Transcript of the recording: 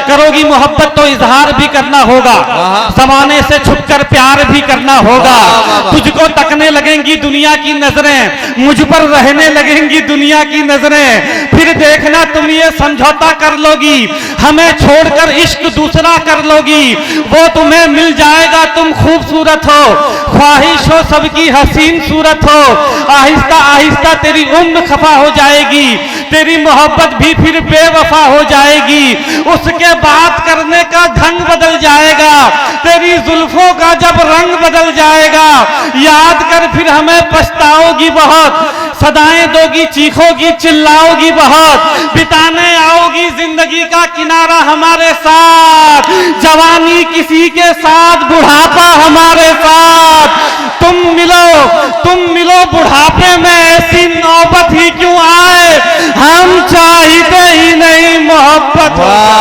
करोगी मोहब्बत तो इजहार भी करना होगा, जमाने से छुपकर प्यार भी करना होगा। तुझको तकने लगेंगी दुनिया की नजरें, मुझ पर रहने लगेंगी दुनिया की नजरें, फिर देखना तुम ये समझौता कर लोगी, हमें छोड़कर इश्क दूसरा कर लोगी। वो तुम्हें मिल जाएगा तुम खूबसूरत हो, ख्वाहिश हो सबकी हसीन सूरत हो, आहिस्ता आहिस्ता तेरी उम्र खफा हो जाएगी, तेरी मोहब्बत भी फिर बेवफा हो जाएगी। उसके बात करने का ढंग बदल जाएगा, तेरी जुल्फों का जब रंग बदल जाएगा, याद कर फिर हमें पछताओगी बहुत, सदाएं दोगी चीखोगी चिल्लाओगी बहुत, बिताने आओगी जिंदगी का किनारा हमारे साथ, जवानी किसी के साथ बुढ़ापा हमारे साथ। तुम मिलो बुढ़ापे में, ऐसी नौबत ही क्यों आए, हम चाहते ही नहीं मोहब्बत।